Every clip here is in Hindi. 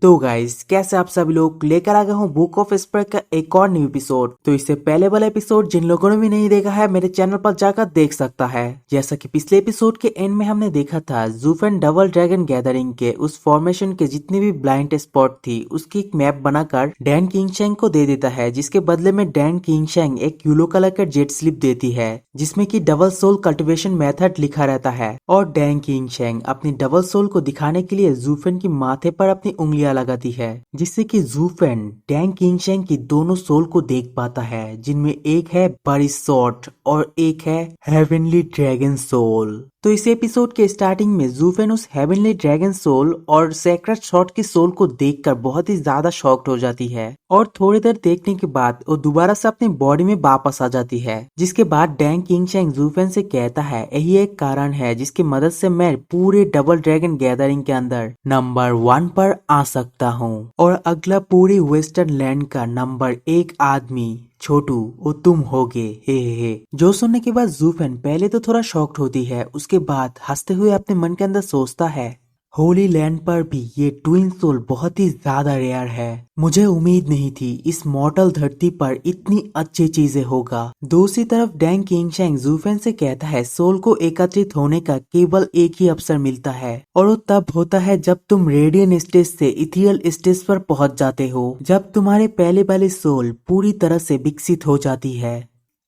तो गाइस कैसे आप सभी लोग लेकर आ गए हूँ बुक ऑफ स्पर का एक और न्यू एपिसोड। तो इससे पहले वाला एपिसोड जिन लोगों ने भी नहीं देखा है मेरे चैनल पर जाकर देख सकता है। जैसा कि पिछले एपिसोड के एंड में हमने देखा था ज़ूफ़ेन डबल ड्रैगन गैदरिंग के उस फॉर्मेशन के जितनी भी ब्लाइंड स्पॉट थी उसकी एक मैप बनाकर डैन किंगशैंग को दे देता है, जिसके बदले में डैन किंगशैंग एक येलो कलर का जेट स्लिप देती है जिसमें की डबल सोल कल्टिवेशन मेथड लिखा रहता है। और डैन किंगशैंग अपनी डबल सोल को दिखाने के लिए ज़ूफ़ेन की माथे पर अपनी उंगलियां लगाती है, जिससे कि ज़ूफ़ेन डैन किंगशैंग की दोनों सोल को देख पाता है, जिनमें एक है बड़ी शॉर्ट और एक है हेवनली ड्रैगन सोल। तो इस एपिसोड के स्टार्टिंग में ज़ूफ़ेन उस हेवनली ड्रैगन सोल और सेक्रेट शॉर्ट की सोल को देखकर बहुत ही ज्यादा शॉक्ड हो जाती है और थोड़ी देर देखने के बाद वो दोबारा से अपनी बॉडी में वापस आ जाती है। जिसके बाद डैन किंगशैंग ज़ूफ़ेन से कहता है यही एक कारण है जिसकी मदद से मैं पूरे डबल ड्रैगन गैदरिंग के अंदर नंबर 1 पर आ सकता हूँ और अगला पूरी वेस्टर्न लैंड का नंबर 1 आदमी छोटू वो तुम होगे हे। जो सुनने के बाद ज़ूफ़ेन पहले तो थोड़ा शॉक्ड होती है, उसके बाद हंसते हुए अपने मन के अंदर सोचता है होली लैंड पर भी ये ट्विन सोल बहुत ही ज्यादा रेयर है। मुझे उम्मीद नहीं थी इस मॉर्टल धरती पर इतनी अच्छी चीजें होगा। दूसरी तरफ डैन किंगशैंग ज़ूफ़ेन से कहता है सोल को एकत्रित होने का केवल एक ही अवसर मिलता है और वो तब होता है जब तुम रेडियन स्टेज से इथियल स्टेज पर पहुंच जाते हो, जब तुम्हारे पहले वाली सोल पूरी तरह से विकसित हो जाती है।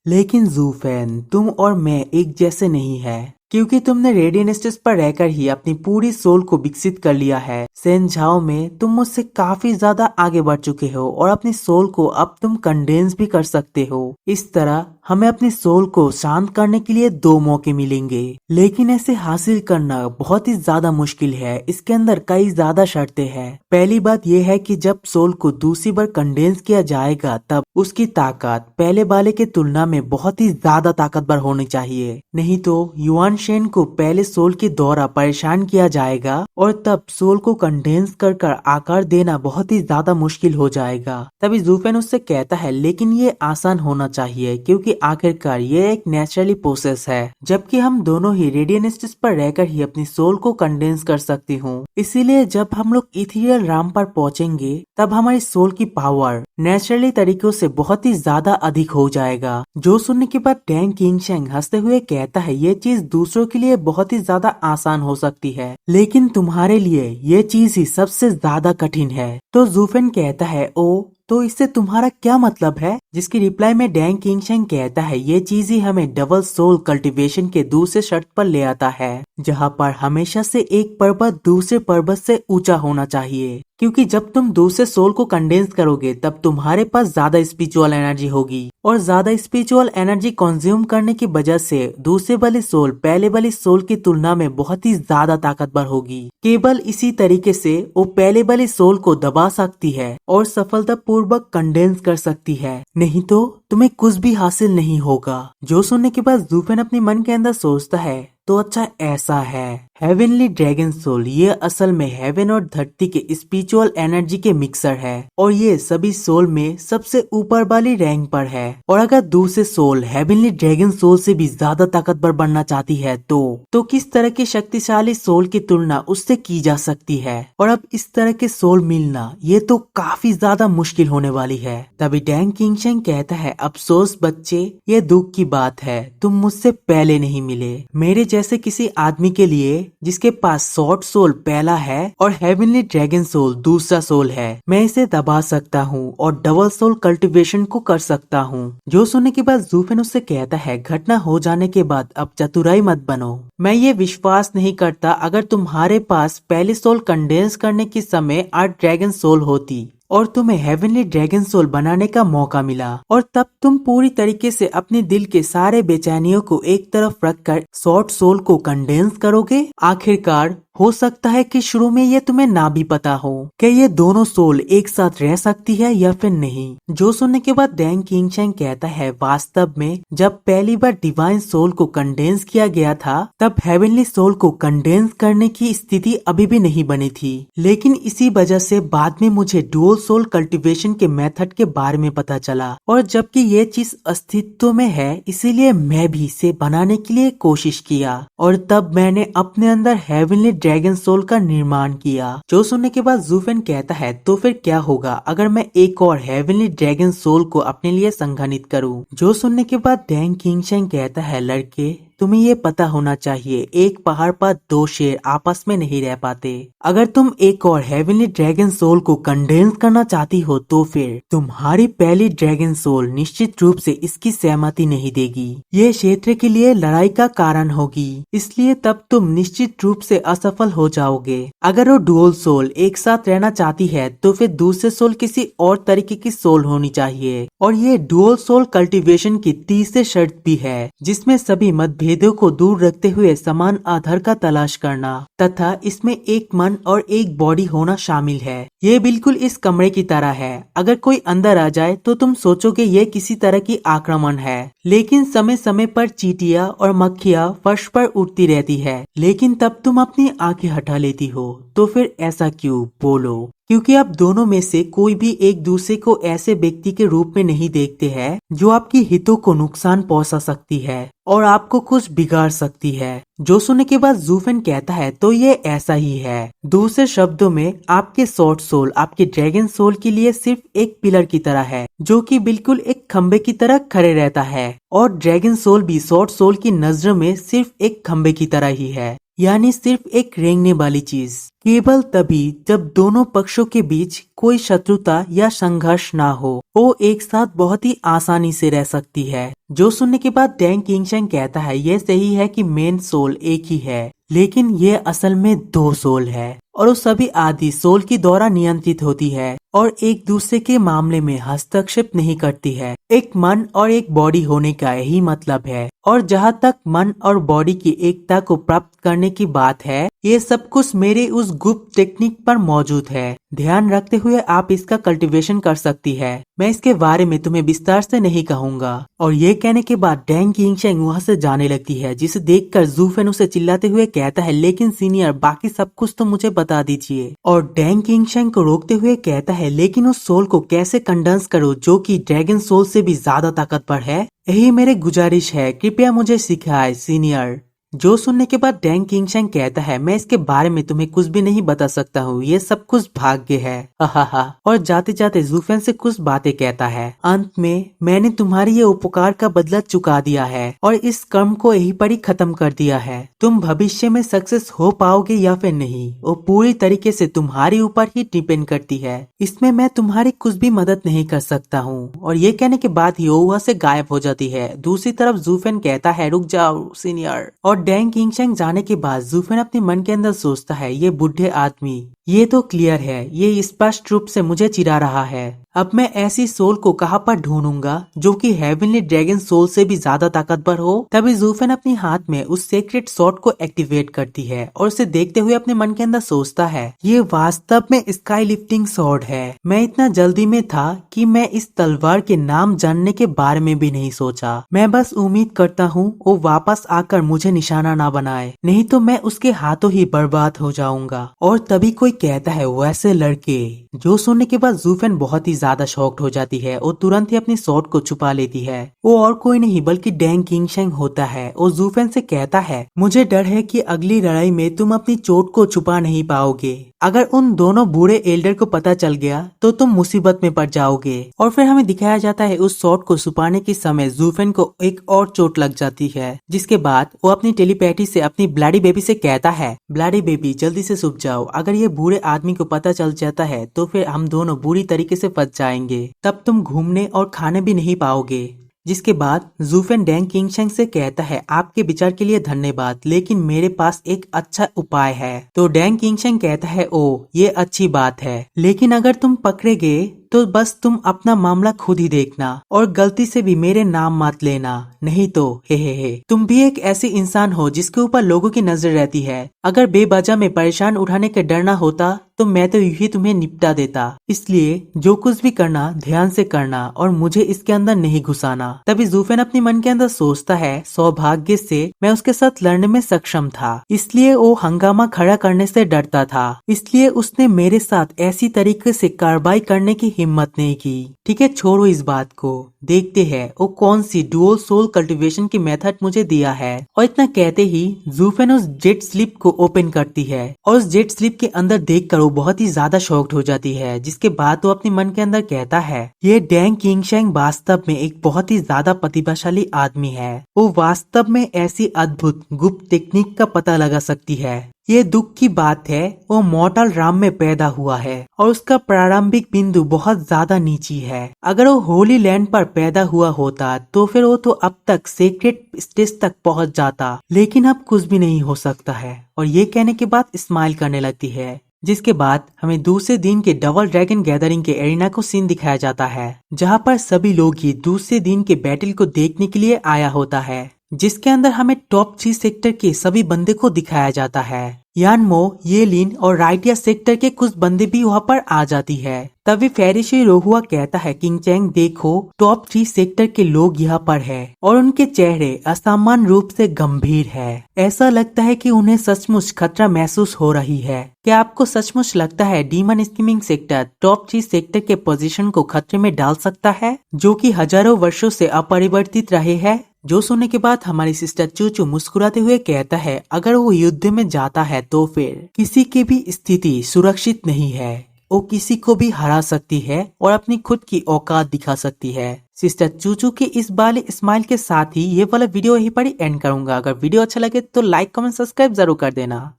लेकिन ज़ूफ़ेन तुम और मैं एक जैसे नहीं है, क्योंकि तुमने रेडियन स्टेज पर रहकर ही अपनी पूरी सोल को विकसित कर लिया है। सेन झाओ में तुम मुझसे काफी ज्यादा आगे बढ़ चुके हो और अपनी सोल को अब तुम कंडेंस भी कर सकते हो। इस तरह हमें अपनी सोल को शांत करने के लिए 2 मौके मिलेंगे, लेकिन ऐसे हासिल करना बहुत ही ज्यादा मुश्किल है। इसके अंदर कई ज्यादा शर्तें हैं। पहली बात यह है कि जब सोल को दूसरी बार कंडेंस किया जाएगा तब उसकी ताकत पहले वाले के तुलना में बहुत ही ज्यादा ताकतवर होनी चाहिए, नहीं तो युआन शेन को पहले सोल के द्वारा परेशान किया जाएगा और तब सोल को कंडेंस कर आकार देना बहुत ही ज्यादा मुश्किल हो जाएगा। तभी ज़ूफ़ेन उससे कहता है लेकिन ये आसान होना चाहिए क्योंकि आखिरकार ये एक नेचुरली प्रोसेस है, जबकि हम दोनों ही रेडियन स्टेज पर रहकर ही अपनी सोल को कंडेंस कर सकती हूँ। इसीलिए जब हम लोग इथेरियल राम पर पहुँचेंगे तब हमारी सोल की पावर नेचुरली तरीकों से बहुत ही ज्यादा अधिक हो जाएगा। जो सुनने के बाद डैन किंगशैंग हंसते हुए कहता है ये चीज दूसरों के लिए बहुत ही ज्यादा आसान हो सकती है, लेकिन तुम्हारे लिए ये चीज ही सबसे ज्यादा कठिन है। तो ज़ूफ़ेन कहता है ओ तो इससे तुम्हारा क्या मतलब है, जिसकी रिप्लाई में डैन किंगशैंग कहता है ये चीज ही हमें डबल सोल कल्टीवेशन के दूसरे शर्त पर ले आता है, जहाँ पर हमेशा से एक पर्वत दूसरे पर्वत से ऊंचा होना चाहिए, क्योंकि जब तुम दूसरे सोल को कंडेंस करोगे तब तुम्हारे पास ज्यादा स्पिरिचुअल एनर्जी होगी और ज्यादा स्पिरिचुअल एनर्जी कंज्यूम करने की वजह से दूसरे वाली सोल पहले वाली सोल की तुलना में बहुत ही ज्यादा ताकतवर होगी। केवल इसी तरीके से वो पहले वाली सोल को दबा सकती है और सफलतापूर्वक कंडेंस कर सकती है, नहीं तो तुम्हें कुछ भी हासिल नहीं होगा। जो सुनने के बाद ज़ूफ़ेन अपने मन के अंदर सोचता है तो अच्छा ऐसा है। हेवनली ड्रैगन सोल ये असल में हेवन और धरती के स्पिरिचुअल एनर्जी के मिक्सर है और ये सभी सोल में सबसे ऊपर वाली रैंक पर है। और अगर दूसरे सोल हेवनली ड्रैगन सोल से भी ज्यादा ताकतवर बनना चाहती है तो किस तरह के शक्तिशाली सोल की तुलना उससे की जा सकती है। और अब इस तरह के सोल मिलना ये तो काफी ज्यादा मुश्किल होने वाली है। तभी डैन किंगशैंग कहता है अफसोस बच्चे, ये दुख की बात है तुम मुझसे पहले नहीं मिले। मेरे जैसे किसी आदमी के लिए जिसके पास शॉर्ट सोल पहला है और हेवनली ड्रैगन सोल दूसरा सोल है, मैं इसे दबा सकता हूँ और डबल सोल कल्टीवेशन को कर सकता हूँ। जो सुनने के बाद ज़ूफ़ेन उससे कहता है घटना हो जाने के बाद अब चतुराई मत बनो। मैं ये विश्वास नहीं करता अगर तुम्हारे पास पहले सोल कंडेंस करने के समय 8 ड्रैगन सोल होती और तुम्हें हेवनली ड्रैगन सोल बनाने का मौका मिला और तब तुम पूरी तरीके से अपने दिल के सारे बेचैनियों को एक तरफ रखकर शॉर्ट सोल को कंडेंस करोगे। आखिरकार हो सकता है कि शुरू में ये तुम्हें ना भी पता हो कि ये दोनों सोल एक साथ रह सकती है या फिर नहीं। जो सुनने के बाद डैन किंगशैंग कहता है वास्तव में जब पहली बार डिवाइन सोल को कंडेंस किया गया था तब हेवनली सोल को कंडेंस करने की स्थिति अभी भी नहीं बनी थी, लेकिन इसी वजह से बाद में मुझे डुअल सोल कल्टीवेशन के मेथड के बारे में पता चला और जबकि ये चीज अस्तित्व में है इसीलिए मैं भी इसे बनाने के लिए कोशिश किया और तब मैंने अपने अंदर हेवनली ड्रैगन सोल का निर्माण किया। जो सुनने के बाद जूफेन कहता है तो फिर क्या होगा अगर मैं एक और हेवनली ड्रैगन सोल को अपने लिए संघनित करूं। जो सुनने के बाद डैंग किंगशेंग कहता है लड़के तुम्हें ये पता होना चाहिए एक पहाड़ पर दो शेर आपस में नहीं रह पाते। अगर तुम एक और हेवनली ड्रैगन सोल को कंडेंस करना चाहती हो तो फिर तुम्हारी पहली ड्रैगन सोल निश्चित रूप से इसकी सहमति नहीं देगी। ये क्षेत्र के लिए लड़ाई का कारण होगी, इसलिए तब तुम निश्चित रूप से असफल हो जाओगे। अगर वो डुअल सोल एक साथ रहना चाहती है तो फिर दूसरे सोल किसी और तरीके की सोल होनी चाहिए। और ये डुअल सोल कल्टीवेशन की तीसरी शर्त भी है जिसमें सभी मतभेदों को दूर रखते हुए समान आधार का तलाश करना तथा इसमें एक मन और एक बॉडी होना शामिल है। ये बिल्कुल इस कमरे की तरह है। अगर कोई अंदर आ जाए तो तुम सोचोगे ये किसी तरह की आक्रमण है, लेकिन समय समय पर चींटियां और मक्खियां फर्श पर उड़ती रहती है, लेकिन तब तुम अपनी आंखें हटा लेती हो। तो फिर ऐसा क्यों बोलो? क्योंकि आप दोनों में से कोई भी एक दूसरे को ऐसे व्यक्ति के रूप में नहीं देखते हैं जो आपकी हितों को नुकसान पहुंचा सकती है और आपको कुछ बिगाड़ सकती है। जो सुनने के बाद जूफेन कहता है तो ये ऐसा ही है। दूसरे शब्दों में आपके शॉर्ट सोल आपके ड्रैगन सोल के लिए सिर्फ एक पिलर की तरह है जो कि बिल्कुल एक खंबे की तरह खड़े रहता है, और ड्रैगन सोल भी शॉर्ट सोल की नजरों में सिर्फ एक खंबे की तरह ही है, यानी सिर्फ एक रेंगने वाली चीज। केवल तभी जब दोनों पक्षों के बीच कोई शत्रुता या संघर्ष ना हो वो एक साथ बहुत ही आसानी से रह सकती है। जो सुनने के बाद डैंग किंगशेंग कहता है ये सही है कि मेन सोल एक ही है, लेकिन ये असल में दो सोल है और वो सभी आदि सोल की द्वारा नियंत्रित होती है और एक दूसरे के मामले में हस्तक्षेप नहीं करती है। एक मन और एक बॉडी होने का यही मतलब है। और जहाँ तक मन और बॉडी की एकता को प्राप्त करने की बात है, ये सब कुछ मेरे उस गुप्त टेक्निक पर मौजूद है। ध्यान रखते हुए आप इसका कल्टीवेशन कर सकती है। मैं इसके बारे में तुम्हें विस्तार से नहीं कहूँगा। और ये कहने के बाद डैंग किंगशेंग वहाँ से जाने लगती है, जिसे देखकर जूफेन उसे चिल्लाते हुए कहता है लेकिन सीनियर बाकी सब कुछ तो मुझे बता दीजिए। और डैंग किंगशेंग को रोकते हुए कहता है लेकिन उस सोल को कैसे कंडेंस करो जो कि ड्रैगन सोल से भी ज्यादा ताकतवर है, यही मेरे गुजारिश है, कृपया मुझे सिखाए सीनियर। जो सुनने के बाद डैंग किंगशेंग कहता है मैं इसके बारे में तुम्हें कुछ भी नहीं बता सकता हूँ, ये सब कुछ भाग्य है। और जाते जाते जूफेन से कुछ बातें कहता है। अंत में मैंने तुम्हारी ये उपकार का बदला चुका दिया है और इस कर्म को यहीं पर ही खत्म कर दिया है। तुम भविष्य में सक्सेस हो पाओगे या फिर नहीं वो पूरी तरीके से तुम्हारे ऊपर ही डिपेंड करती है। इसमें मैं तुम्हारी कुछ भी मदद नहीं कर सकता हूँ। और ये कहने के बाद ही वो वहाँ से गायब हो जाती है। दूसरी तरफ जूफेन कहता है रुक जाओ सीनियर। और डैंग किंगशेंग जाने के बाद जूफेन अपने मन के अंदर सोचता है ये बुढ़े आदमी, ये तो क्लियर है ये स्पष्ट रूप से मुझे चिढ़ा रहा है। अब मैं ऐसी सोल को कहाँ पर ढूंढूंगा जो कि हेवनली ड्रैगन सोल से भी ज्यादा ताकतवर हो। तभी जूफेन अपने हाथ में उस सीक्रेट शॉट को एक्टिवेट करती है और उसे देखते हुए अपने मन के अंदर सोचता है ये वास्तव में स्काई लिफ्टिंग शॉट है। मैं इतना जल्दी में था कि मैं इस तलवार के नाम जानने के बारे में भी नहीं सोचा। मैं बस उम्मीद करता हूँ वो वापस आकर मुझे निशाना ना बनाए, नहीं तो मैं उसके हाथों ही बर्बाद हो जाऊंगा। और तभी कोई कहता है वैसे लड़के। जो सुनने के बाद जूफेन बहुत ही ज्यादा शॉक्ड हो जाती है और तुरंत ही अपनी शॉट को छुपा लेती है। वो और कोई नहीं बल्कि डैंग किंगशेंग होता है। और जूफेन से कहता है मुझे डर है कि अगली लड़ाई में तुम अपनी चोट को छुपा नहीं पाओगे। अगर उन दोनों बूढ़े एल्डर को पता चल गया तो तुम मुसीबत में पड़ जाओगे। और फिर हमें दिखाया जाता है उस शॉट को छुपाने के समय जूफेन को एक और चोट लग जाती है, जिसके बाद वो अपनी टेलीपैथी से अपनी ब्लडी बेबी से कहता है ब्लडी बेबी जल्दी से छुप जाओ, अगर ये बूढ़े आदमी को पता चल जाता है तो फिर हम दोनों बुरी तरीके से फंस जाएंगे, तब तुम घूमने और खाने भी नहीं पाओगे। जिसके बाद जूफेन डैंग किंगशेंग से कहता है आपके विचार के लिए धन्यवाद, लेकिन मेरे पास एक अच्छा उपाय है। तो डैंग किंगशेंग कहता है ओ ये अच्छी बात है, लेकिन अगर तुम पकड़े गए तो बस तुम अपना मामला खुद ही देखना और गलती से भी मेरे नाम मत लेना, नहीं तो हे। तुम भी एक ऐसे इंसान हो जिसके ऊपर लोगों की नजर रहती है। अगर बेवजह में परेशान उठाने का डर ना होता तो मैं तो यूं ही तुम्हें निपटा देता, इसलिए जो कुछ भी करना ध्यान से करना और मुझे इसके अंदर नहीं घुसाना। तभी ज़ूफेन अपने मन के अंदर सोचता है, सौभाग्य से मैं उसके साथ लड़ने में सक्षम था, इसलिए वो हंगामा खड़ा करने से डरता था, इसलिए उसने मेरे साथ ऐसी तरीके से कार्रवाई करने की हिम्मत नहीं की। ठीक है, छोड़ो इस बात को, देखते हैं वो कौन सी डुअल सोल कल्टीवेशन की मेथड मुझे दिया है। और इतना कहते ही ज़ूफेन उस जेट स्लिप को ओपन करती है और उस जेट स्लिप के अंदर देखकर वो बहुत ही ज्यादा शॉक्ड हो जाती है, जिसके बाद वो अपने मन के अंदर कहता है, ये डैंग किंगशैंग वास्तव में एक बहुत ही ज्यादा प्रतिभाशाली आदमी है। वो वास्तव में ऐसी अद्भुत गुप्त टेक्निक का पता लगा सकती है। ये दुख की बात है, वो मॉर्टल राम में पैदा हुआ है और उसका प्रारंभिक बिंदु बहुत ज्यादा नीची है। अगर वो होली लैंड पर पैदा हुआ होता तो फिर वो तो अब तक सीक्रेट स्टेज तक पहुंच जाता, लेकिन अब कुछ भी नहीं हो सकता है। और ये कहने के बाद स्माइल करने लगती है, जिसके बाद हमें दूसरे दिन के डबल ड्रैगन गैदरिंग के एरिना को सीन दिखाया जाता है, जहाँ पर सभी लोग ये दूसरे दिन के बैटल को देखने के लिए आया होता है, जिसके अंदर हमें टॉप 3 सेक्टर के सभी बंदे को दिखाया जाता है। यानमो, येलिन और राइटिया सेक्टर के कुछ बंदे भी वहाँ पर आ जाती है। तभी फेरिशी रोहुआ कहता है, किंगचैंग देखो, टॉप 3 सेक्टर के लोग यहाँ पर है और उनके चेहरे असामान्य रूप से गंभीर है। ऐसा लगता है कि उन्हें सचमुच खतरा महसूस हो रही है। क्या आपको सचमुच लगता है डीमन स्कीमिंग सेक्टर टॉप 3 सेक्टर के पोजीशन को खतरे में डाल सकता है, जो कि हजारों वर्षों से अपरिवर्तित रहे हैं? जो सुनने के बाद हमारी सिस्टर चूचू मुस्कुराते हुए कहता है, अगर वो युद्ध में जाता है तो फिर किसी की भी स्थिति सुरक्षित नहीं है। वो किसी को भी हरा सकती है और अपनी खुद की औकात दिखा सकती है। सिस्टर चूचू के इस वाले स्माइल के साथ ही ये वाला वीडियो यहीं पर ही एंड करूंगा। अगर वीडियो अच्छा लगे तो लाइक कमेंट सब्सक्राइब जरूर कर देना।